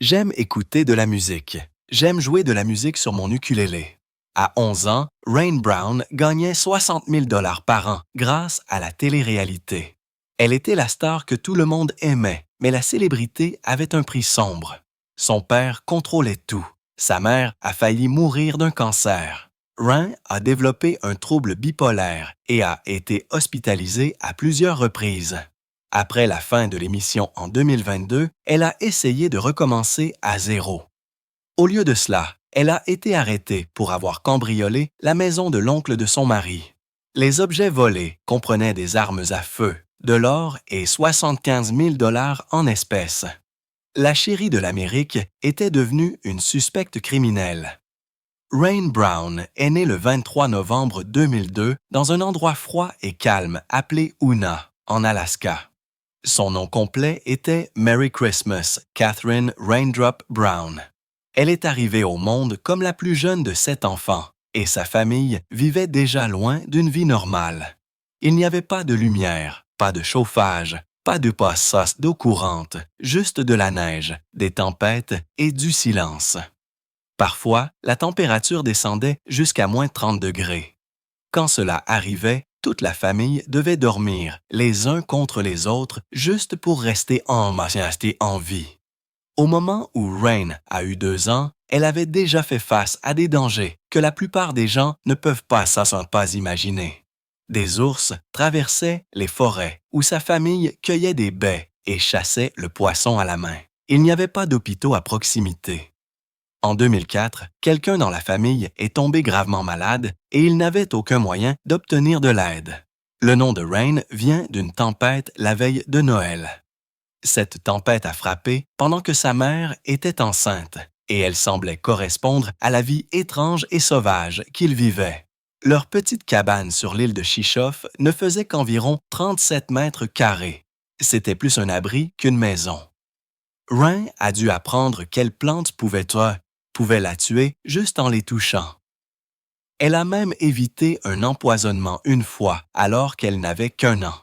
J'aime écouter de la musique. J'aime jouer de la musique sur mon ukulélé. À 11 ans, Rain Brown gagnait 60 000 $ par an grâce à la télé-réalité. Elle était la star que tout le monde aimait, mais la célébrité avait un prix sombre. Son père contrôlait tout. Sa mère a failli mourir d'un cancer. Rain a développé un trouble bipolaire et a été hospitalisée à plusieurs reprises. Après la fin de l'émission en 2022, elle a essayé de recommencer à zéro. Au lieu de cela, elle a été arrêtée pour avoir cambriolé la maison de l'oncle de son mari. Les objets volés comprenaient des armes à feu, de l'or et 75 000 $ en espèces. La chérie de l'Amérique était devenue une suspecte criminelle. Rain Brown est née le 23 novembre 2002 dans un endroit froid et calme appelé Hoonah, en Alaska. Son nom complet était Merry Christmas Catherine Raindrop Brown. Elle est arrivée au monde comme la plus jeune de 7 enfants et sa famille vivait déjà loin d'une vie normale. Il n'y avait pas de lumière, pas de chauffage, pas de passos d'eau courante, juste de la neige, des tempêtes et du silence. Parfois, la température descendait jusqu'à moins 30 degrés. Quand cela arrivait, toute la famille devait dormir les uns contre les autres juste pour rester en vie. Au moment où Rain a eu 2 ans, elle avait déjà fait face à des dangers que la plupart des gens ne peuvent pas imaginer. Des ours traversaient les forêts où sa famille cueillait des baies et chassait le poisson à la main. Il n'y avait pas d'hôpitaux à proximité. En 2004, quelqu'un dans la famille est tombé gravement malade et il n'avait aucun moyen d'obtenir de l'aide. Le nom de Rain vient d'une tempête la veille de Noël. Cette tempête a frappé pendant que sa mère était enceinte et elle semblait correspondre à la vie étrange et sauvage qu'ils vivaient. Leur petite cabane sur l'île de Chichof ne faisait qu'environ 37 mètres carrés. C'était plus un abri qu'une maison. Rain a dû apprendre quelles plantes pouvaient la tuer juste en les touchant. Elle a même évité un empoisonnement une fois alors qu'elle n'avait qu'1 an.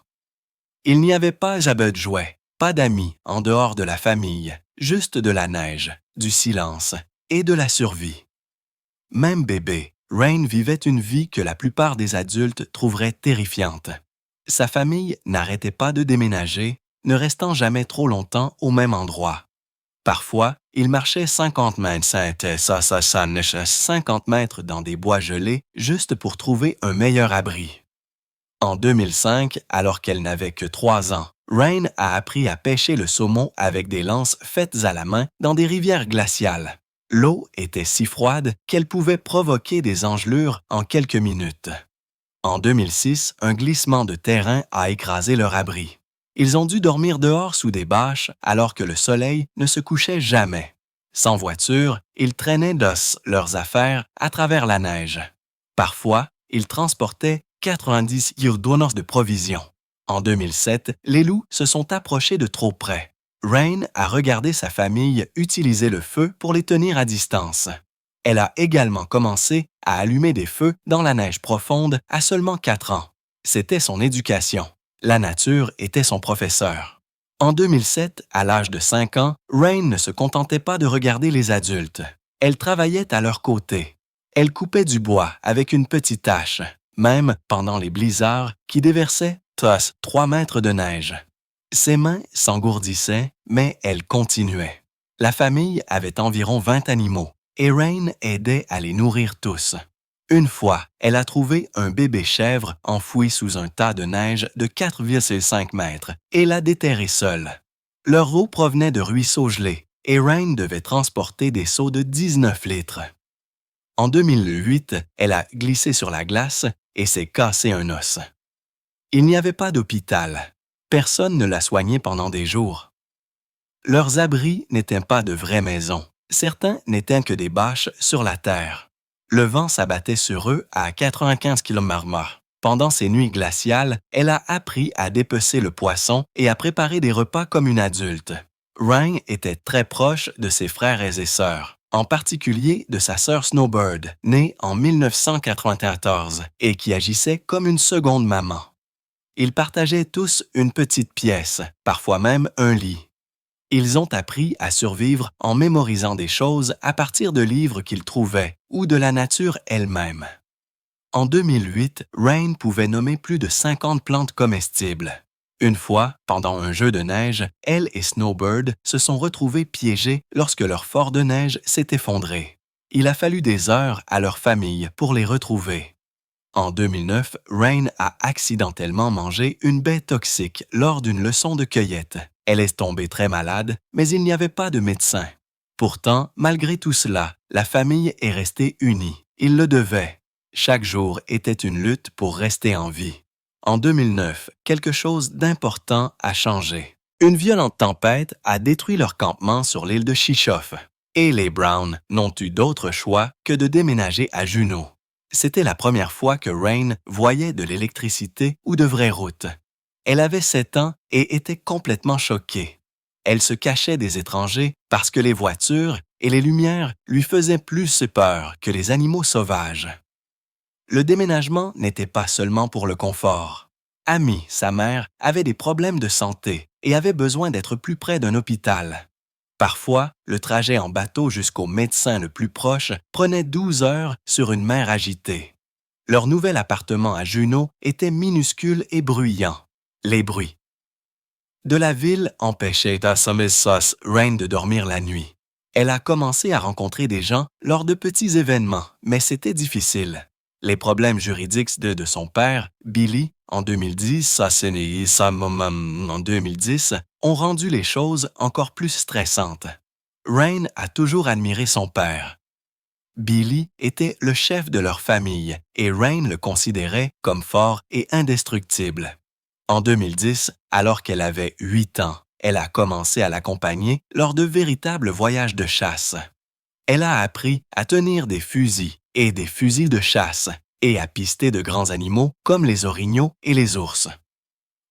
Il n'y avait pas de jouets, pas d'amis en dehors de la famille, juste de la neige, du silence et de la survie. Même bébé, Rain vivait une vie que la plupart des adultes trouveraient terrifiante. Sa famille n'arrêtait pas de déménager, ne restant jamais trop longtemps au même endroit. Parfois, il marchait 50 mètres dans des bois gelés juste pour trouver un meilleur abri. En 2005, alors qu'elle n'avait que 3 ans, Rain a appris à pêcher le saumon avec des lances faites à la main dans des rivières glaciales. L'eau était si froide qu'elle pouvait provoquer des engelures en quelques minutes. En 2006, un glissement de terrain a écrasé leur abri. Ils ont dû dormir dehors sous des bâches alors que le soleil ne se couchait jamais. Sans voiture, ils traînaient leurs affaires à travers la neige. Parfois, ils transportaient 90 kilogrammes de provisions. En 2007, les loups se sont approchés de trop près. Rain a regardé sa famille utiliser le feu pour les tenir à distance. Elle a également commencé à allumer des feux dans la neige profonde à seulement 4 ans. C'était son éducation. La nature était son professeur. En 2007, à l'âge de 5 ans, Rain ne se contentait pas de regarder les adultes. Elle travaillait à leur côté. Elle coupait du bois avec une petite hache, même pendant les blizzards qui déversaient 3 mètres de neige. Ses mains s'engourdissaient, mais elle continuait. La famille avait environ 20 animaux et Rain aidait à les nourrir tous. Une fois, elle a trouvé un bébé chèvre enfoui sous un tas de neige de 4,5 mètres et l'a déterré seule. Leur eau provenait de ruisseaux gelés et Rain devait transporter des seaux de 19 litres. En 2008, elle a glissé sur la glace et s'est cassé un os. Il n'y avait pas d'hôpital. Personne ne l'a soignée pendant des jours. Leurs abris n'étaient pas de vraies maisons. Certains n'étaient que des bâches sur la terre. Le vent s'abattait sur eux à 95 km/h. Pendant ces nuits glaciales, elle a appris à dépecer le poisson et à préparer des repas comme une adulte. Rain était très proche de ses frères et sœurs, en particulier de sa sœur Snowbird, née en 1994 et qui agissait comme une seconde maman. Ils partageaient tous une petite pièce, parfois même un lit. Ils ont appris à survivre en mémorisant des choses à partir de livres qu'ils trouvaient ou de la nature elle-même. En 2008, Rain pouvait nommer plus de 50 plantes comestibles. Une fois, pendant un jeu de neige, elle et Snowbird se sont retrouvés piégés lorsque leur fort de neige s'est effondré. Il a fallu des heures à leur famille pour les retrouver. En 2009, Rain a accidentellement mangé une baie toxique lors d'une leçon de cueillette. Elle est tombée très malade, mais il n'y avait pas de médecin. Pourtant, malgré tout cela, la famille est restée unie. Ils le devaient. Chaque jour était une lutte pour rester en vie. En 2009, quelque chose d'important a changé. Une violente tempête a détruit leur campement sur l'île de Chichoff. Et les Brown n'ont eu d'autre choix que de déménager à Juneau. C'était la première fois que Rain voyait de l'électricité ou de vraies routes. Elle avait 7 ans et était complètement choquée. Elle se cachait des étrangers parce que les voitures et les lumières lui faisaient plus peur que les animaux sauvages. Le déménagement n'était pas seulement pour le confort. Amy, sa mère, avait des problèmes de santé et avait besoin d'être plus près d'un hôpital. Parfois, le trajet en bateau jusqu'au médecin le plus proche prenait 12 heures sur une mer agitée. Leur nouvel appartement à Juneau était minuscule et bruyant. Les bruits de la ville empêchaient Rain de dormir la nuit. Elle a commencé à rencontrer des gens lors de petits événements, mais c'était difficile. Les problèmes juridiques de son père, Billy, en 2010, en 2010, ont rendu les choses encore plus stressantes. Rain a toujours admiré son père. Billy était le chef de leur famille et Rain le considérait comme fort et indestructible. En 2010, alors qu'elle avait 8 ans, elle a commencé à l'accompagner lors de véritables voyages de chasse. Elle a appris à tenir des fusils et des fusils de chasse et à pister de grands animaux comme les orignaux et les ours.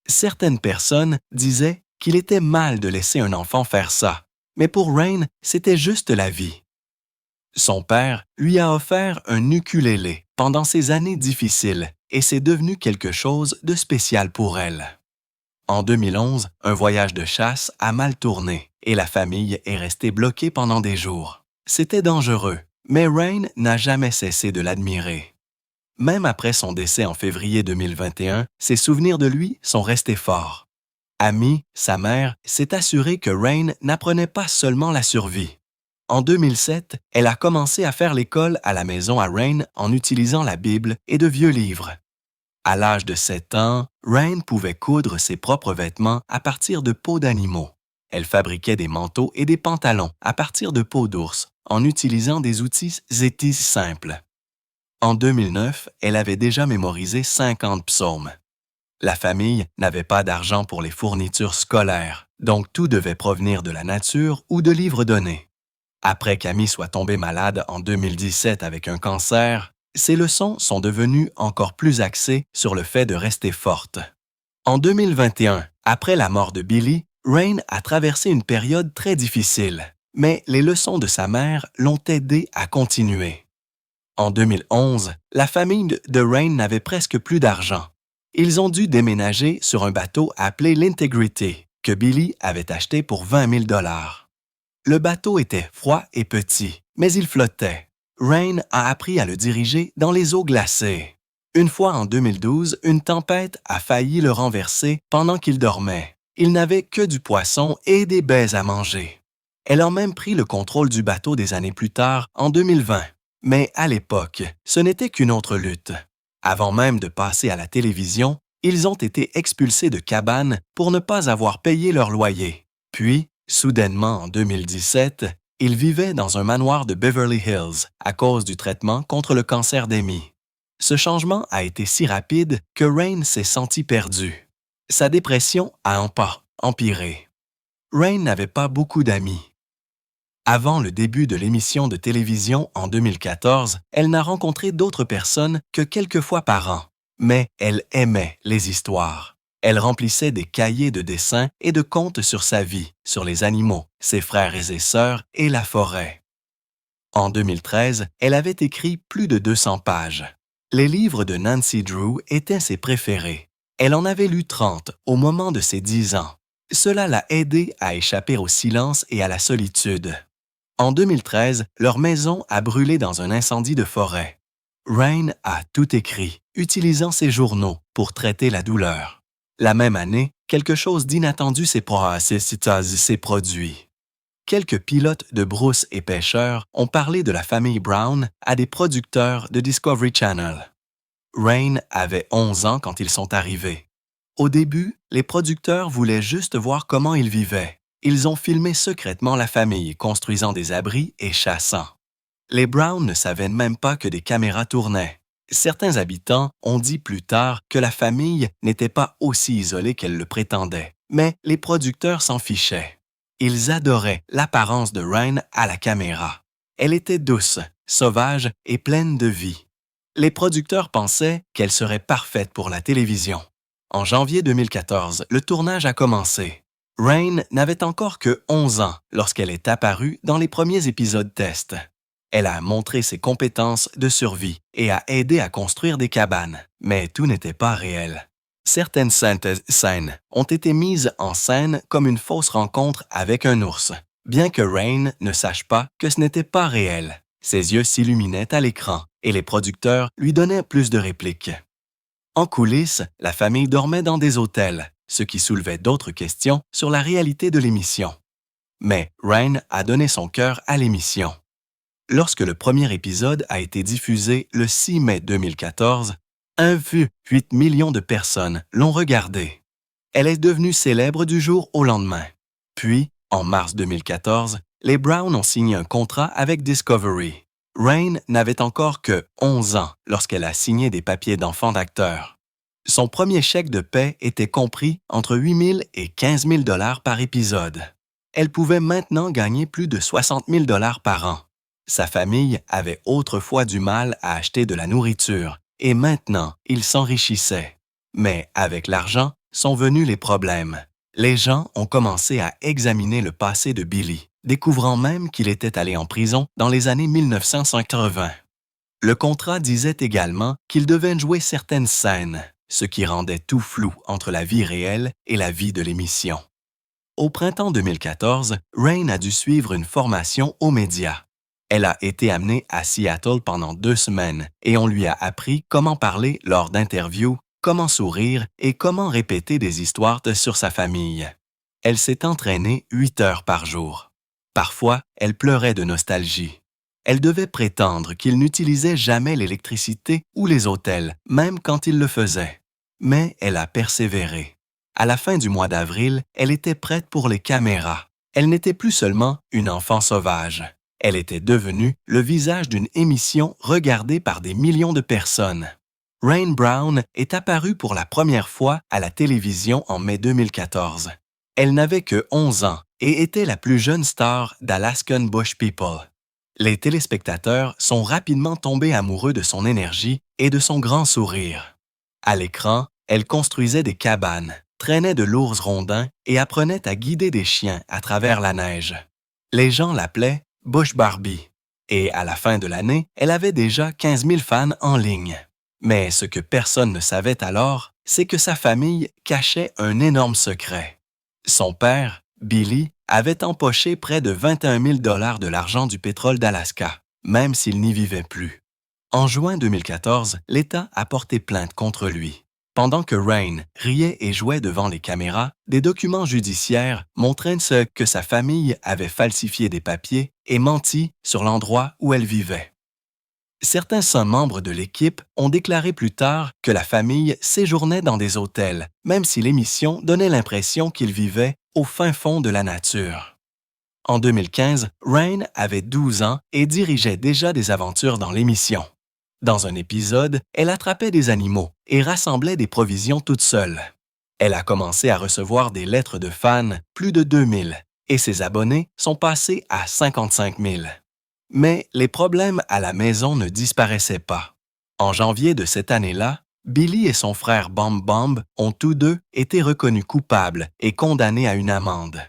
Certaines personnes disaient qu'il était mal de laisser un enfant faire ça, mais pour Rain, c'était juste la vie. Son père lui a offert un ukulélé pendant ces années difficiles et c'est devenu quelque chose de spécial pour elle. En 2011, un voyage de chasse a mal tourné et la famille est restée bloquée pendant des jours. C'était dangereux, mais Rain n'a jamais cessé de l'admirer. Même après son décès en février 2021, ses souvenirs de lui sont restés forts. Amy, sa mère, s'est assurée que Rain n'apprenait pas seulement la survie. En 2007, elle a commencé à faire l'école à la maison à Rain en utilisant la Bible et de vieux livres. À l'âge de 7 ans, Rain pouvait coudre ses propres vêtements à partir de peaux d'animaux. Elle fabriquait des manteaux et des pantalons à partir de peaux d'ours en utilisant des outils Zétis simples. En 2009, elle avait déjà mémorisé 50 psaumes. La famille n'avait pas d'argent pour les fournitures scolaires, donc tout devait provenir de la nature ou de livres donnés. Après qu'Amy soit tombée malade en 2017 avec un cancer, ses leçons sont devenues encore plus axées sur le fait de rester forte. En 2021, après la mort de Billy, Rain a traversé une période très difficile, mais les leçons de sa mère l'ont aidée à continuer. En 2011, la famille de Rain n'avait presque plus d'argent. Ils ont dû déménager sur un bateau appelé l'Integrity, que Billy avait acheté pour 20 000 $. Le bateau était froid et petit, mais il flottait. Rain a appris à le diriger dans les eaux glacées. Une fois en 2012, une tempête a failli le renverser pendant qu'il dormait. Il n'avait que du poisson et des baies à manger. Elle a même pris le contrôle du bateau des années plus tard, en 2020. Mais à l'époque, ce n'était qu'une autre lutte. Avant même de passer à la télévision, ils ont été expulsés de cabanes pour ne pas avoir payé leur loyer. Puis, soudainement en 2017, ils vivaient dans un manoir de Beverly Hills à cause du traitement contre le cancer d'Amy. Ce changement a été si rapide que Rain s'est sentie perdue. Sa dépression a empiré. Rain n'avait pas beaucoup d'amis. Avant le début de l'émission de télévision en 2014, elle n'a rencontré d'autres personnes que quelques fois par an. Mais elle aimait les histoires. Elle remplissait des cahiers de dessins et de contes sur sa vie, sur les animaux, ses frères et ses sœurs et la forêt. En 2013, elle avait écrit plus de 200 pages. Les livres de Nancy Drew étaient ses préférés. Elle en avait lu 30 au moment de ses 10 ans. Cela l'a aidé à échapper au silence et à la solitude. En 2013, leur maison a brûlé dans un incendie de forêt. Rain a tout écrit, utilisant ses journaux pour traiter la douleur. La même année, quelque chose d'inattendu s'est produit. Quelques pilotes de brousse et pêcheurs ont parlé de la famille Brown à des producteurs de Discovery Channel. Rain avait 11 ans quand ils sont arrivés. Au début, les producteurs voulaient juste voir comment ils vivaient. Ils ont filmé secrètement la famille, construisant des abris et chassant. Les Brown ne savaient même pas que des caméras tournaient. Certains habitants ont dit plus tard que la famille n'était pas aussi isolée qu'elle le prétendait, mais les producteurs s'en fichaient. Ils adoraient l'apparence de Rain à la caméra. Elle était douce, sauvage et pleine de vie. Les producteurs pensaient qu'elle serait parfaite pour la télévision. En janvier 2014, le tournage a commencé. Rain n'avait encore que 11 ans lorsqu'elle est apparue dans les premiers épisodes test. Elle a montré ses compétences de survie et a aidé à construire des cabanes, mais tout n'était pas réel. Certaines scènes ont été mises en scène comme une fausse rencontre avec un ours, bien que Rain ne sache pas que ce n'était pas réel. Ses yeux s'illuminaient à l'écran et les producteurs lui donnaient plus de répliques. En coulisses, la famille dormait dans des hôtels, ce qui soulevait d'autres questions sur la réalité de l'émission. Mais Rain a donné son cœur à l'émission. Lorsque le premier épisode a été diffusé le 6 mai 2014, 1,8 million de personnes l'ont regardé. Elle est devenue célèbre du jour au lendemain. Puis, en mars 2014, les Brown ont signé un contrat avec Discovery. Rain n'avait encore que 11 ans lorsqu'elle a signé des papiers d'enfant d'acteur. Son premier chèque de paie était compris entre 8 000 et 15 000 $ par épisode. Elle pouvait maintenant gagner plus de 60 000 $ par an. Sa famille avait autrefois du mal à acheter de la nourriture et maintenant, ils s'enrichissaient. Mais avec l'argent sont venus les problèmes. Les gens ont commencé à examiner le passé de Billy, découvrant même qu'il était allé en prison dans les années 1980. Le contrat disait également qu'il devait jouer certaines scènes, ce qui rendait tout flou entre la vie réelle et la vie de l'émission. Au printemps 2014, Rain a dû suivre une formation aux médias. Elle a été amenée à Seattle pendant 2 semaines et on lui a appris comment parler lors d'interviews, comment sourire et comment répéter des histoires sur sa famille. Elle s'est entraînée 8 heures par jour. Parfois, elle pleurait de nostalgie. Elle devait prétendre qu'il n'utilisait jamais l'électricité ou les hôtels, même quand il le faisait. Mais elle a persévéré. À la fin du mois d'avril, elle était prête pour les caméras. Elle n'était plus seulement une enfant sauvage. Elle était devenue le visage d'une émission regardée par des millions de personnes. Rain Brown est apparue pour la première fois à la télévision en mai 2014. Elle n'avait que 11 ans et était la plus jeune star d'Alaskan Bush People. Les téléspectateurs sont rapidement tombés amoureux de son énergie et de son grand sourire. À l'écran, elle construisait des cabanes, traînait de lourds rondins et apprenait à guider des chiens à travers la neige. Les gens l'appelaient Bush Barbie. Et à la fin de l'année, elle avait déjà 15 000 fans en ligne. Mais ce que personne ne savait alors, c'est que sa famille cachait un énorme secret. Son père, Billy, avait empoché près de 21 000 $ de l'argent du pétrole d'Alaska, même s'il n'y vivait plus. En juin 2014, l'État a porté plainte contre lui. Pendant que Rain riait et jouait devant les caméras, des documents judiciaires montraient que sa famille avait falsifié des papiers et menti sur l'endroit où elle vivait. Certains membres de l'équipe ont déclaré plus tard que la famille séjournait dans des hôtels, même si l'émission donnait l'impression qu'ils vivaient au fin fond de la nature. En 2015, Rain avait 12 ans et dirigeait déjà des aventures dans l'émission. Dans un épisode, elle attrapait des animaux et rassemblait des provisions toute seule. Elle a commencé à recevoir des lettres de fans, plus de 2000, et ses abonnés sont passés à 55 000. Mais les problèmes à la maison ne disparaissaient pas. En janvier de cette année-là, Billy et son frère Bomb Bomb ont tous deux été reconnus coupables et condamnés à une amende.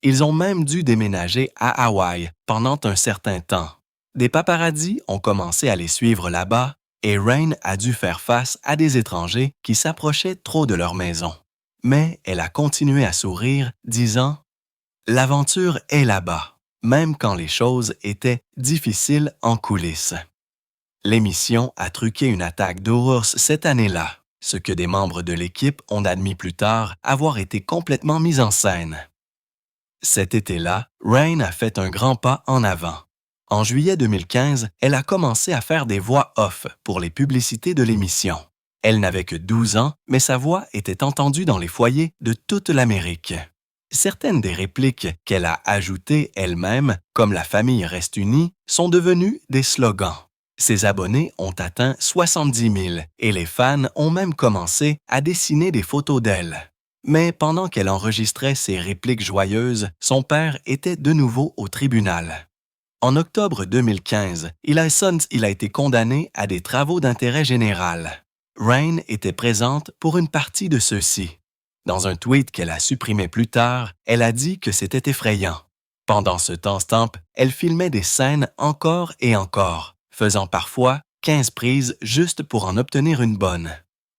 Ils ont même dû déménager à Hawaï pendant un certain temps. Des paparazzis ont commencé à les suivre là-bas et Rain a dû faire face à des étrangers qui s'approchaient trop de leur maison. mais elle a continué à sourire, disant « L'aventure est là-bas, même quand les choses étaient difficiles en coulisses. » L'émission a truqué une attaque d'ours cette année-là, ce que des membres de l'équipe ont admis plus tard avoir été complètement mis en scène. Cet été-là, Rain a fait un grand pas en avant. En juillet 2015, elle a commencé à faire des voix off pour les publicités de l'émission. Elle n'avait que 12 ans, mais sa voix était entendue dans les foyers de toute l'Amérique. Certaines des répliques qu'elle a ajoutées elle-même, comme « La famille reste unie », sont devenues des slogans. Ses abonnés ont atteint 70 000 et les fans ont même commencé à dessiner des photos d'elle. Mais pendant qu'elle enregistrait ses répliques joyeuses, son père était de nouveau au tribunal. En octobre 2015, il a été condamné à des travaux d'intérêt général. Rain était présente pour une partie de ceux-ci. Dans un tweet qu'elle a supprimé plus tard, elle a dit que c'était effrayant. Pendant ce temps-stamp, elle filmait des scènes encore et encore, faisant parfois 15 prises juste pour en obtenir une bonne.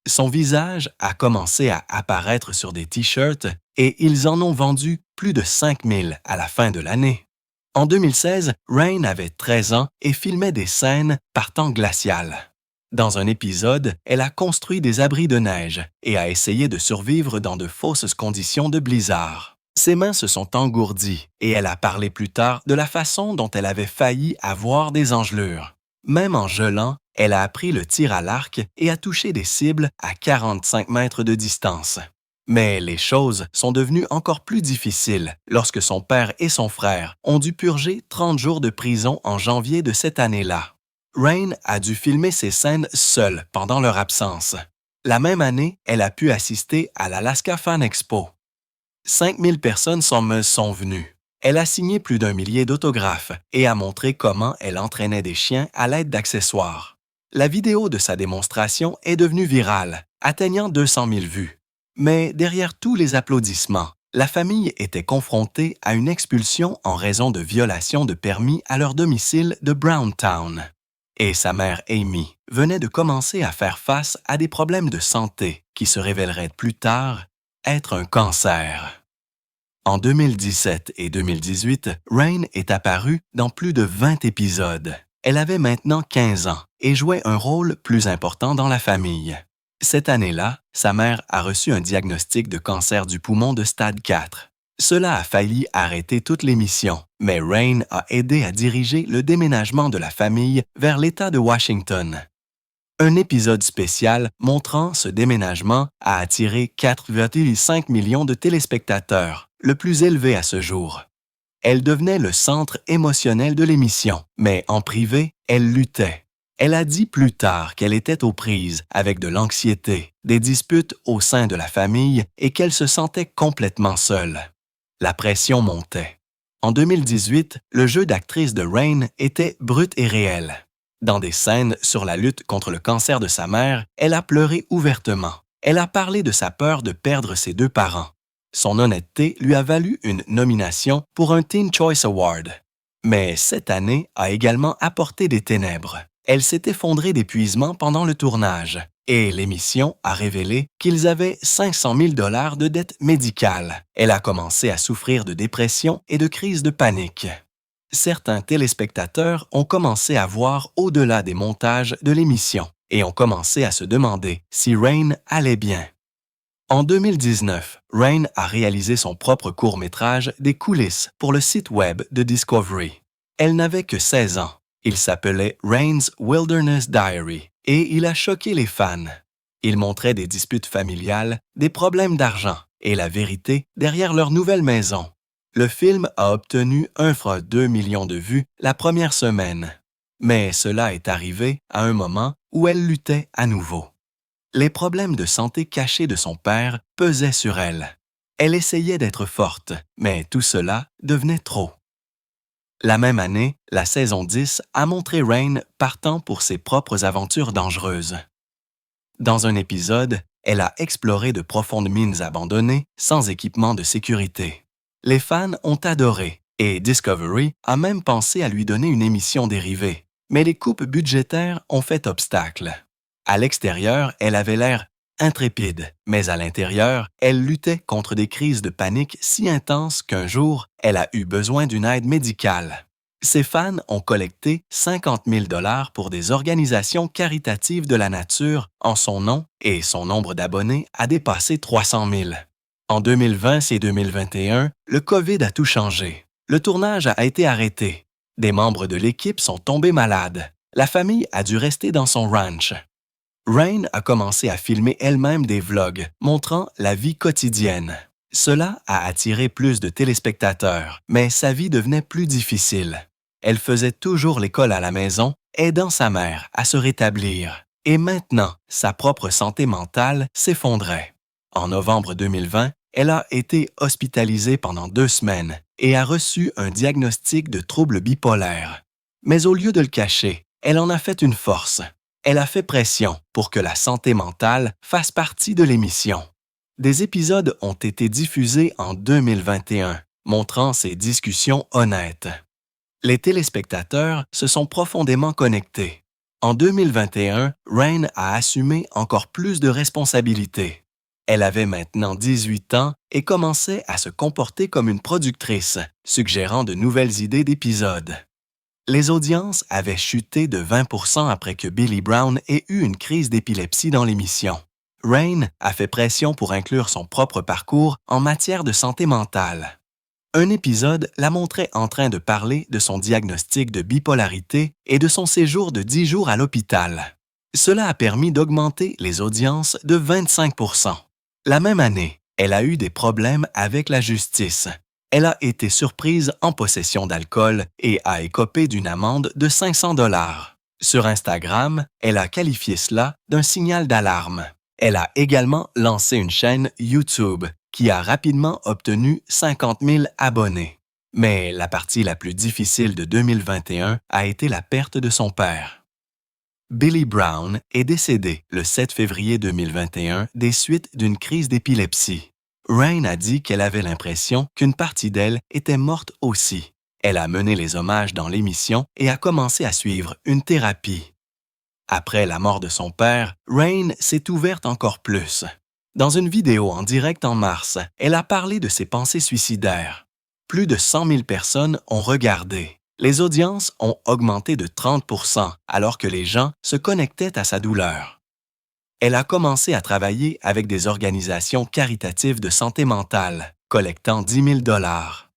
Son visage a commencé à apparaître sur des t-shirts et ils en ont vendu plus de 5 000 à la fin de l'année. En 2016, Rain avait 13 ans et filmait des scènes par temps glacial. Dans un épisode, elle a construit des abris de neige et a essayé de survivre dans de fausses conditions de blizzard. Ses mains se sont engourdies et elle a parlé plus tard de la façon dont elle avait failli avoir des engelures. Même en gelant, elle a appris le tir à l'arc et a touché des cibles à 45 mètres de distance. Mais les choses sont devenues encore plus difficiles lorsque son père et son frère ont dû purger 30 jours de prison en janvier de cette année-là. Rain a dû filmer ces scènes seule pendant leur absence. La même année, elle a pu assister à l'Alaska Fan Expo. 5 000 personnes sont venues. Elle a signé plus d'1 millier d'autographes et a montré comment elle entraînait des chiens à l'aide d'accessoires. La vidéo de sa démonstration est devenue virale, atteignant 200 000 vues. Mais derrière tous les applaudissements, la famille était confrontée à une expulsion en raison de violations de permis à leur domicile de Browntown. Et sa mère Amy venait de commencer à faire face à des problèmes de santé qui se révéleraient plus tard être un cancer. En 2017 et 2018, Rain est apparue dans plus de 20 épisodes. Elle avait maintenant 15 ans et jouait un rôle plus important dans la famille. Cette année-là, sa mère a reçu un diagnostic de cancer du poumon de stade 4. Cela a failli arrêter toute l'émission, mais Rain a aidé à diriger le déménagement de la famille vers l'État de Washington. Un épisode spécial montrant ce déménagement a attiré 4,5 millions de téléspectateurs, le plus élevé à ce jour. Elle devenait le centre émotionnel de l'émission, mais en privé, elle luttait. Elle a dit plus tard qu'elle était aux prises avec de l'anxiété, des disputes au sein de la famille et qu'elle se sentait complètement seule. La pression montait. En 2018, le jeu d'actrice de Rain était brut et réel. Dans des scènes sur la lutte contre le cancer de sa mère, elle a pleuré ouvertement. Elle a parlé de sa peur de perdre ses 2 parents. Son honnêteté lui a valu une nomination pour un Teen Choice Award. Mais cette année a également apporté des ténèbres. Elle s'est effondrée d'épuisement pendant le tournage et l'émission a révélé qu'ils avaient 500 000 $ de dettes médicales. Elle a commencé à souffrir de dépression et de crises de panique. Certains téléspectateurs ont commencé à voir au-delà des montages de l'émission et ont commencé à se demander si Rain allait bien. En 2019, Rain a réalisé son propre court-métrage des coulisses pour le site web de Discovery. Elle n'avait que 16 ans. Il s'appelait Rain's Wilderness Diary et il a choqué les fans. Il montrait des disputes familiales, des problèmes d'argent et la vérité derrière leur nouvelle maison. Le film a obtenu 1,2 million de vues la première semaine. Mais cela est arrivé à un moment où elle luttait à nouveau. Les problèmes de santé cachés de son père pesaient sur elle. Elle essayait d'être forte, mais tout cela devenait trop. La même année, la saison 10 a montré Rain partant pour ses propres aventures dangereuses. Dans un épisode, elle a exploré de profondes mines abandonnées sans équipement de sécurité. Les fans ont adoré et Discovery a même pensé à lui donner une émission dérivée, mais les coupes budgétaires ont fait obstacle. À l'extérieur, elle avait l'air intrépide, mais à l'intérieur, elle luttait contre des crises de panique si intenses qu'un jour, elle a eu besoin d'une aide médicale. Ses fans ont collecté 50 000 $ pour des organisations caritatives de la nature en son nom et son nombre d'abonnés a dépassé 300 000. En 2020 et 2021, le COVID a tout changé. Le tournage a été arrêté. Des membres de l'équipe sont tombés malades. La famille a dû rester dans son ranch. Rain a commencé à filmer elle-même des vlogs montrant la vie quotidienne. Cela a attiré plus de téléspectateurs, mais sa vie devenait plus difficile. Elle faisait toujours l'école à la maison, aidant sa mère à se rétablir. Et maintenant, sa propre santé mentale s'effondrait. En novembre 2020, elle a été hospitalisée pendant 2 semaines et a reçu un diagnostic de trouble bipolaire. Mais au lieu de le cacher, elle en a fait une force. Elle a fait pression pour que la santé mentale fasse partie de l'émission. Des épisodes ont été diffusés en 2021, montrant ses discussions honnêtes. Les téléspectateurs se sont profondément connectés. En 2021, Rain a assumé encore plus de responsabilités. Elle avait maintenant 18 ans et commençait à se comporter comme une productrice, suggérant de nouvelles idées d'épisodes. Les audiences avaient chuté de 20% après que Billy Brown ait eu une crise d'épilepsie dans l'émission. Rain a fait pression pour inclure son propre parcours en matière de santé mentale. Un épisode la montrait en train de parler de son diagnostic de bipolarité et de son séjour de 10 jours à l'hôpital. Cela a permis d'augmenter les audiences de 25%. La même année, elle a eu des problèmes avec la justice. Elle a été surprise en possession d'alcool et a écopé d'une amende de 500 $. Sur Instagram, elle a qualifié cela d'un signal d'alarme. Elle a également lancé une chaîne YouTube qui a rapidement obtenu 50 000 abonnés. Mais la partie la plus difficile de 2021 a été la perte de son père. Billy Brown est décédé le 7 février 2021 des suites d'une crise d'épilepsie. Rain a dit qu'elle avait l'impression qu'une partie d'elle était morte aussi. Elle a mené les hommages dans l'émission et a commencé à suivre une thérapie. Après la mort de son père, Rain s'est ouverte encore plus. Dans une vidéo en direct en mars, elle a parlé de ses pensées suicidaires. Plus de 100 000 personnes ont regardé. Les audiences ont augmenté de 30% alors que les gens se connectaient à sa douleur. Elle a commencé à travailler avec des organisations caritatives de santé mentale, collectant 10 000 $.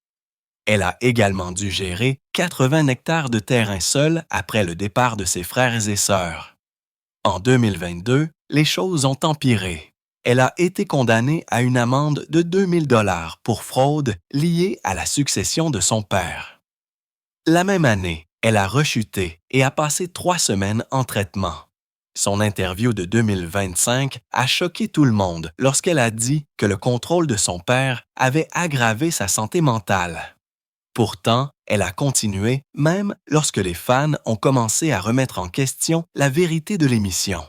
Elle a également dû gérer 80 hectares de terrain seule après le départ de ses frères et sœurs. En 2022, les choses ont empiré. Elle a été condamnée à une amende de 2 000 $ pour fraude liée à la succession de son père. La même année, elle a rechuté et a passé 3 semaines en traitement. Son interview de 2025 a choqué tout le monde lorsqu'elle a dit que le contrôle de son père avait aggravé sa santé mentale. Pourtant, elle a continué même lorsque les fans ont commencé à remettre en question la vérité de l'émission.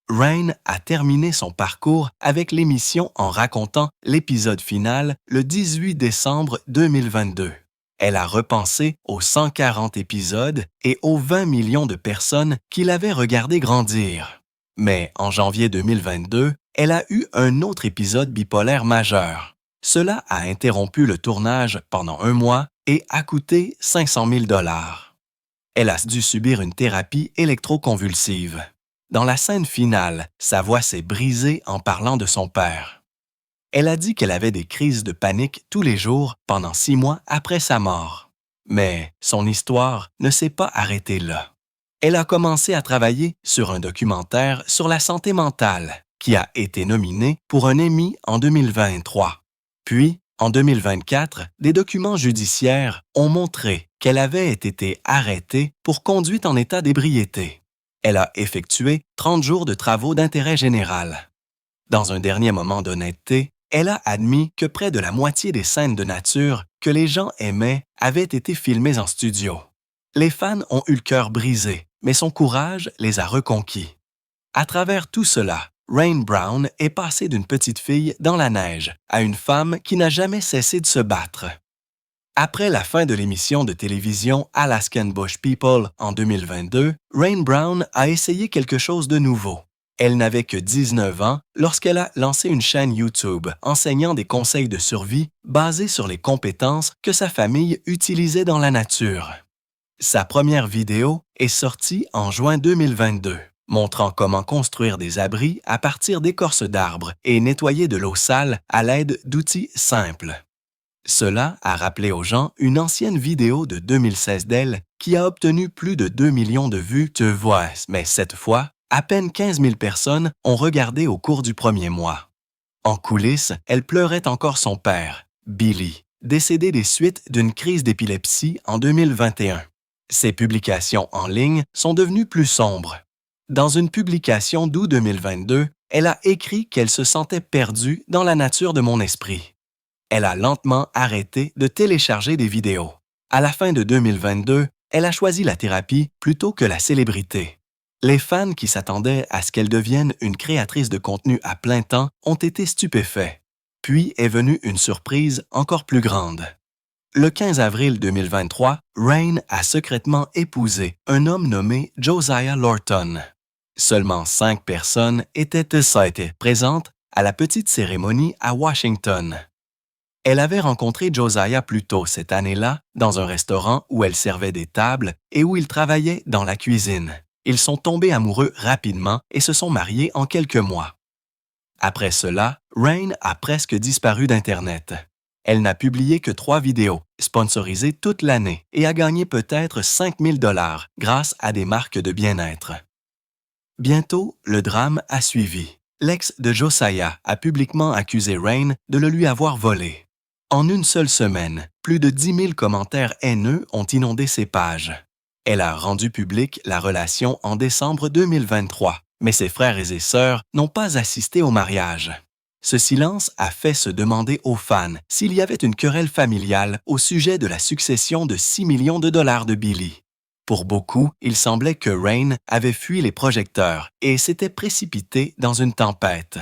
Rain a terminé son parcours avec l'émission en racontant l'épisode final le 18 décembre 2022. Elle a repensé aux 140 épisodes et aux 20 millions de personnes qui l'avaient regardé grandir. Mais en janvier 2022, elle a eu un autre épisode bipolaire majeur. Cela a interrompu le tournage pendant 1 mois et a coûté 500 000 $. Elle a dû subir une thérapie électroconvulsive. Dans la scène finale, sa voix s'est brisée en parlant de son père. Elle a dit qu'elle avait des crises de panique tous les jours pendant 6 mois après sa mort. Mais son histoire ne s'est pas arrêtée là. Elle a commencé à travailler sur un documentaire sur la santé mentale qui a été nominé pour un Emmy en 2023. Puis, en 2024, des documents judiciaires ont montré qu'elle avait été arrêtée pour conduite en état d'ébriété. Elle a effectué 30 jours de travaux d'intérêt général. Dans un dernier moment d'honnêteté, elle a admis que près de la moitié des scènes de nature que les gens aimaient avaient été filmées en studio. Les fans ont eu le cœur brisé, mais son courage les a reconquis. À travers tout cela, Rain Brown est passée d'une petite fille dans la neige à une femme qui n'a jamais cessé de se battre. Après la fin de l'émission de télévision Alaskan Bush People en 2022, Rain Brown a essayé quelque chose de nouveau. Elle n'avait que 19 ans lorsqu'elle a lancé une chaîne YouTube enseignant des conseils de survie basés sur les compétences que sa famille utilisait dans la nature. Sa première vidéo est sortie en juin 2022, montrant comment construire des abris à partir d'écorces d'arbres et nettoyer de l'eau sale à l'aide d'outils simples. Cela a rappelé aux gens une ancienne vidéo de 2016 d'elle qui a obtenu plus de 2 millions de vues, tu vois, mais cette fois, à peine 15 000 personnes ont regardé au cours du premier mois. En coulisses, elle pleurait encore son père, Billy, décédé des suites d'une crise d'épilepsie en 2021. Ses publications en ligne sont devenues plus sombres. Dans une publication d'août 2022, elle a écrit qu'elle se sentait perdue dans la nature de mon esprit. Elle a lentement arrêté de télécharger des vidéos. À la fin de 2022, elle a choisi la thérapie plutôt que la célébrité. Les fans qui s'attendaient à ce qu'elle devienne une créatrice de contenu à plein temps ont été stupéfaits. Puis est venue une surprise encore plus grande. Le 15 avril 2023, Rain a secrètement épousé un homme nommé Josiah Lorton. Seulement 5 personnes étaient présentes à la petite cérémonie à Washington. Elle avait rencontré Josiah plus tôt cette année-là dans un restaurant où elle servait des tables et où il travaillait dans la cuisine. Ils sont tombés amoureux rapidement et se sont mariés en quelques mois. Après cela, Rain a presque disparu d'Internet. Elle n'a publié que 3 vidéos, sponsorisées toute l'année, et a gagné peut-être 5 000 $ grâce à des marques de bien-être. Bientôt, le drame a suivi. L'ex de Josiah a publiquement accusé Rain de le lui avoir volé. En une seule semaine, plus de 10 000 commentaires haineux ont inondé ses pages. Elle a rendu publique la relation en décembre 2023, mais ses frères et ses sœurs n'ont pas assisté au mariage. Ce silence a fait se demander aux fans s'il y avait une querelle familiale au sujet de la succession de 6 millions de dollars de Billy. Pour beaucoup, il semblait que Rain avait fui les projecteurs et s'était précipité dans une tempête.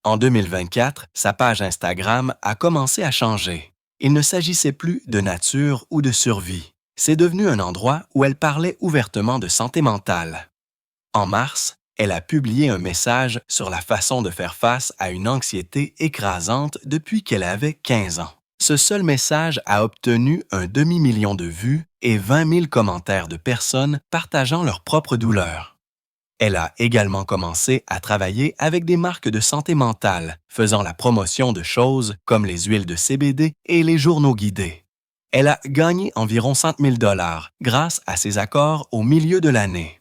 En 2024, sa page Instagram a commencé à changer. Il ne s'agissait plus de nature ou de survie. C'est devenu un endroit où elle parlait ouvertement de santé mentale. En mars, elle a publié un message sur la façon de faire face à une anxiété écrasante depuis qu'elle avait 15 ans. Ce seul message a obtenu un demi-million de vues et 20 000 commentaires de personnes partageant leur propre douleur. Elle a également commencé à travailler avec des marques de santé mentale, faisant la promotion de choses comme les huiles de CBD et les journaux guidés. Elle a gagné environ 100 000 $ grâce à ses accords au milieu de l'année.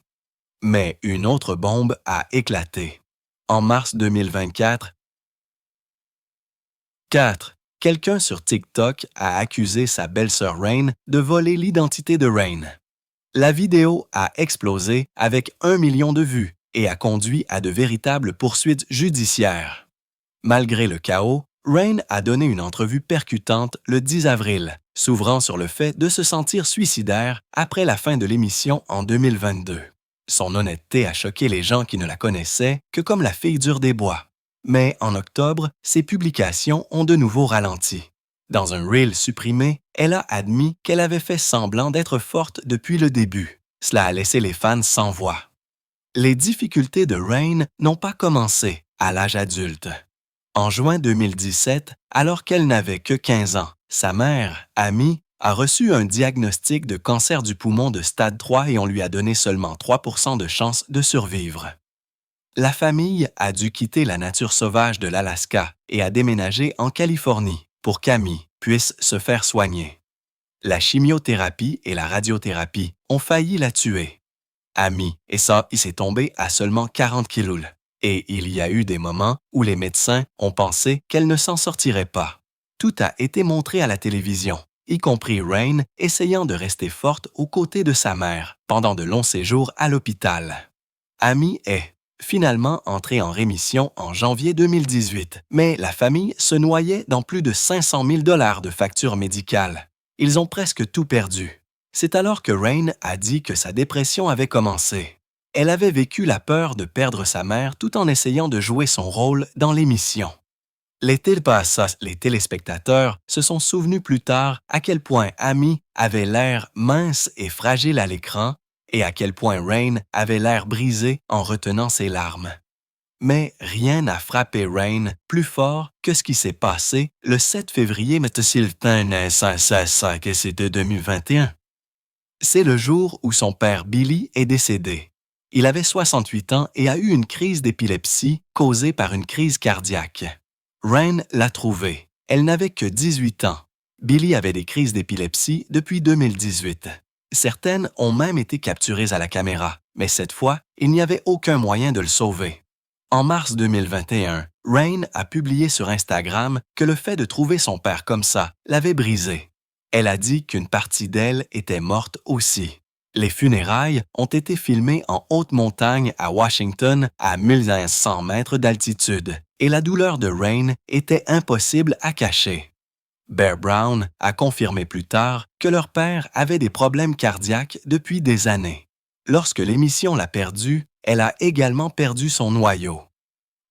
Mais une autre bombe a éclaté. En mars 2024, 4. Quelqu'un sur TikTok a accusé sa belle-sœur Rain de voler l'identité de Rain. La vidéo a explosé avec 1 million de vues et a conduit à de véritables poursuites judiciaires. Malgré le chaos, Rain a donné une entrevue percutante le 10 avril, s'ouvrant sur le fait de se sentir suicidaire après la fin de l'émission en 2022. Son honnêteté a choqué les gens qui ne la connaissaient que comme la fille dure des bois. Mais en octobre, ses publications ont de nouveau ralenti. Dans un reel supprimé, elle a admis qu'elle avait fait semblant d'être forte depuis le début. Cela a laissé les fans sans voix. Les difficultés de Rain n'ont pas commencé à l'âge adulte. En juin 2017, alors qu'elle n'avait que 15 ans, sa mère, Amy, a reçu un diagnostic de cancer du poumon de stade 3 et on lui a donné seulement 3% de chances de survivre. La famille a dû quitter la nature sauvage de l'Alaska et a déménagé en Californie pour qu'Amy puisse se faire soigner. La chimiothérapie et la radiothérapie ont failli la tuer. Amy s'est tombée à seulement 40 kilos et il y a eu des moments où les médecins ont pensé qu'elle ne s'en sortirait pas. Tout a été montré à la télévision, y compris Rain essayant de rester forte aux côtés de sa mère pendant de longs séjours à l'hôpital. Amy est finalement entrée en rémission en janvier 2018, mais la famille se noyait dans plus de 500 000 $ de factures médicales. Ils ont presque tout perdu. C'est alors que Rain a dit que sa dépression avait commencé. Elle avait vécu la peur de perdre sa mère tout en essayant de jouer son rôle dans l'émission. Les téléspectateurs se sont souvenus plus tard à quel point Amy avait l'air mince et fragile à l'écran et à quel point Rain avait l'air brisé en retenant ses larmes. Mais rien n'a frappé Rain plus fort que ce qui s'est passé le 7 février, mais que c'était 2021. C'est le jour où son père Billy est décédé. Il avait 68 ans et a eu une crise d'épilepsie causée par une crise cardiaque. Rain l'a trouvée. Elle n'avait que 18 ans. Billy avait des crises d'épilepsie depuis 2018. Certaines ont même été capturées à la caméra, mais cette fois, il n'y avait aucun moyen de le sauver. En mars 2021, Rain a publié sur Instagram que le fait de trouver son père comme ça l'avait brisé. Elle a dit qu'une partie d'elle était morte aussi. Les funérailles ont été filmées en haute montagne à Washington à 1500 mètres d'altitude et la douleur de Rain était impossible à cacher. Bear Brown a confirmé plus tard que leur père avait des problèmes cardiaques depuis des années. Lorsque l'émission l'a perdu, elle a également perdu son noyau.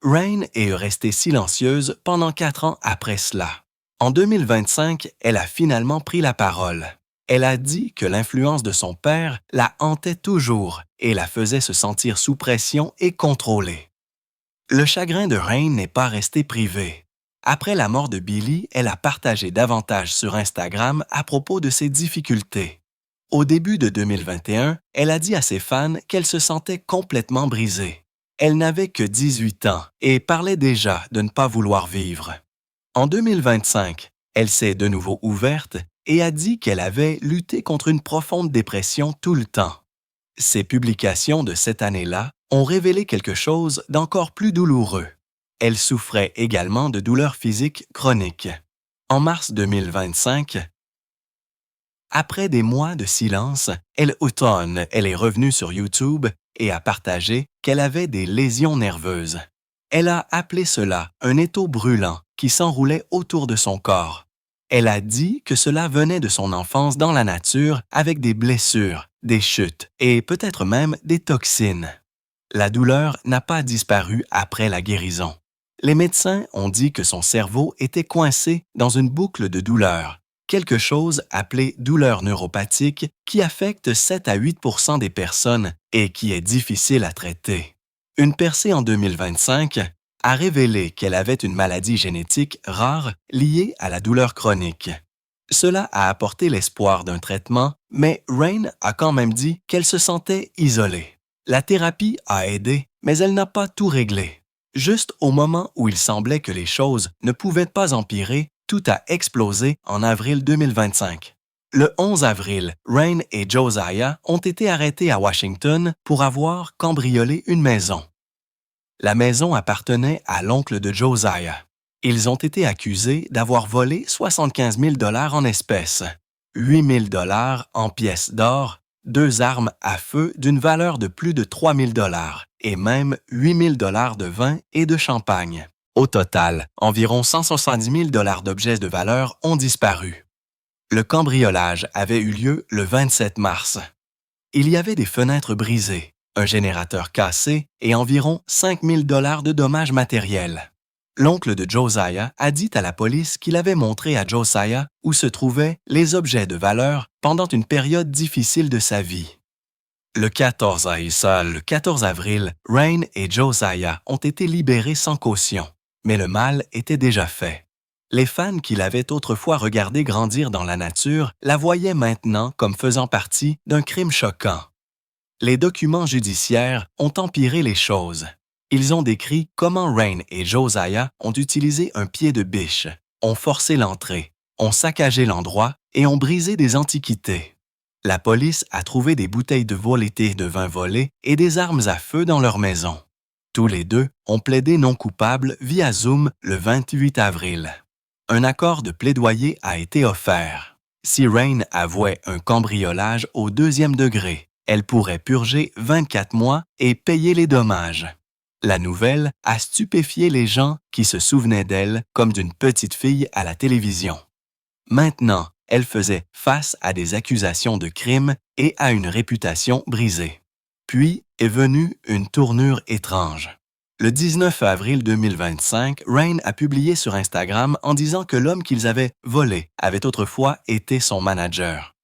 Rain est restée silencieuse pendant 4 ans après cela. En 2025, elle a finalement pris la parole. Elle a dit que l'influence de son père la hantait toujours et la faisait se sentir sous pression et contrôlée. Le chagrin de Rain n'est pas resté privé. Après la mort de Billy, elle a partagé davantage sur Instagram à propos de ses difficultés. Au début de 2021, elle a dit à ses fans qu'elle se sentait complètement brisée. Elle n'avait que 18 ans et parlait déjà de ne pas vouloir vivre. En 2025, elle s'est de nouveau ouverte et a dit qu'elle avait lutté contre une profonde dépression tout le temps. Ses publications de cette année-là ont révélé quelque chose d'encore plus douloureux. Elle souffrait également de douleurs physiques chroniques. En mars 2025, après des mois de silence, elle est revenue sur YouTube et a partagé qu'elle avait des lésions nerveuses. Elle a appelé cela un étau brûlant qui s'enroulait autour de son corps. Elle a dit que cela venait de son enfance dans la nature avec des blessures, des chutes et peut-être même des toxines. La douleur n'a pas disparu après la guérison. Les médecins ont dit que son cerveau était coincé dans une boucle de douleur, quelque chose appelé douleur neuropathique qui affecte 7 à 8% des personnes et qui est difficile à traiter. Une percée en 2025 a révélé qu'elle avait une maladie génétique rare liée à la douleur chronique. Cela a apporté l'espoir d'un traitement, mais Rain a quand même dit qu'elle se sentait isolée. La thérapie a aidé, mais elle n'a pas tout réglé. Juste au moment où il semblait que les choses ne pouvaient pas empirer, tout a explosé en avril 2025. Le 11 avril, Rain et Josiah ont été arrêtés à Washington pour avoir cambriolé une maison. La maison appartenait à l'oncle de Josiah. Ils ont été accusés d'avoir volé 75 000 $ en espèces, 8 000 $ en pièces d'or, 2 armes à feu d'une valeur de plus de 3 000 $ et même 8 000 $ de vin et de champagne. Au total, environ 170 000 $ d'objets de valeur ont disparu. Le cambriolage avait eu lieu le 27 mars. Il y avait des fenêtres brisées, un générateur cassé et environ 5 000 $ de dommages matériels. L'oncle de Josiah a dit à la police qu'il avait montré à Josiah où se trouvaient les objets de valeur pendant une période difficile de sa vie. Le 14 avril, Rain et Josiah ont été libérés sans caution, mais le mal était déjà fait. Les fans qui l'avaient autrefois regardé grandir dans la nature la voyaient maintenant comme faisant partie d'un crime choquant. Les documents judiciaires ont empiré les choses. Ils ont décrit comment Rain et Josiah ont utilisé un pied de biche, ont forcé l'entrée, ont saccagé l'endroit et ont brisé des antiquités. La police a trouvé des bouteilles de volaille de vin volées et des armes à feu dans leur maison. Tous les deux ont plaidé non coupables via Zoom le 28 avril. Un accord de plaidoyer a été offert. Si Rain avouait un cambriolage au 2e degré, elle pourrait purger 24 mois et payer les dommages. La nouvelle a stupéfié les gens qui se souvenaient d'elle comme d'une petite fille à la télévision. Maintenant, elle faisait face à des accusations de crime et à une réputation brisée. Puis est venue une tournure étrange. Le 19 avril 2025, Rain a publié sur Instagram en disant que l'homme qu'ils avaient volé avait autrefois été son manager.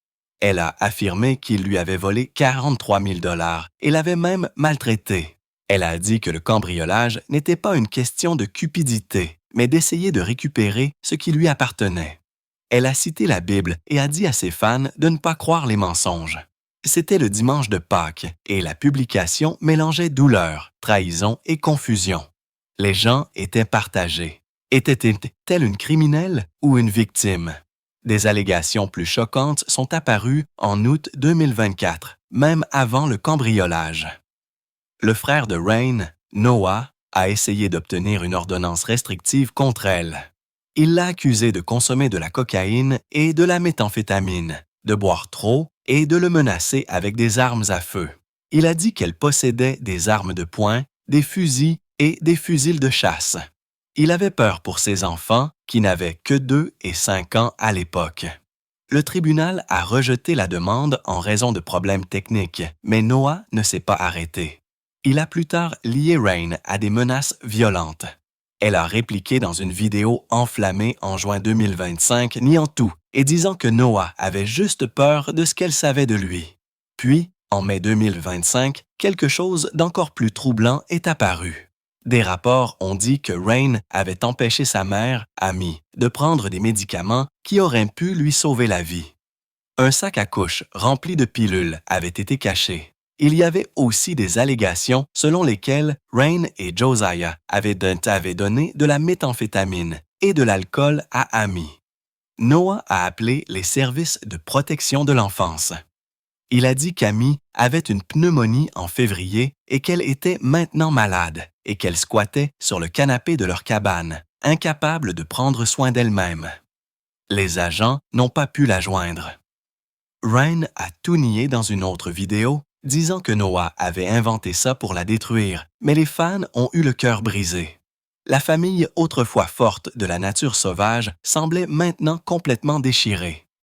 Elle a affirmé qu'il lui avait volé 43 000 $ et l'avait même maltraité. Elle a dit que le cambriolage n'était pas une question de cupidité, mais d'essayer de récupérer ce qui lui appartenait. Elle a cité la Bible et a dit à ses fans de ne pas croire les mensonges. C'était le dimanche de Pâques et la publication mélangeait douleur, trahison et confusion. Les gens étaient partagés. Était-elle une criminelle ou une victime? Des allégations plus choquantes sont apparues en août 2024, même avant le cambriolage. Le frère de Rain, Noah, a essayé d'obtenir une ordonnance restrictive contre elle. Il l'a accusée de consommer de la cocaïne et de la méthamphétamine, de boire trop et de le menacer avec des armes à feu. Il a dit qu'elle possédait des armes de poing, des fusils et des fusils de chasse. Il avait peur pour ses enfants, qui n'avaient que 2 et 5 ans à l'époque. Le tribunal a rejeté la demande en raison de problèmes techniques, mais Noah ne s'est pas arrêté. Il a plus tard lié Rain à des menaces violentes. Elle a répliqué dans une vidéo enflammée en juin 2025, niant tout et disant que Noah avait juste peur de ce qu'elle savait de lui. Puis, en mai 2025, quelque chose d'encore plus troublant est apparu. Des rapports ont dit que Rain avait empêché sa mère, Amy, de prendre des médicaments qui auraient pu lui sauver la vie. Un sac à couches rempli de pilules avait été caché. Il y avait aussi des allégations selon lesquelles Rain et Josiah avaient donné de la méthamphétamine et de l'alcool à Amy. Noah a appelé les services de protection de l'enfance. Il a dit qu'Amy avait une pneumonie en février et qu'elle était maintenant malade et qu'elle squattait sur le canapé de leur cabane, incapable de prendre soin d'elle-même. Les agents n'ont pas pu la joindre. Rain a tout nié dans une autre vidéo, disant que Noah avait inventé ça pour la détruire, mais les fans ont eu le cœur brisé. La famille autrefois forte de la nature sauvage semblait maintenant complètement déchirée.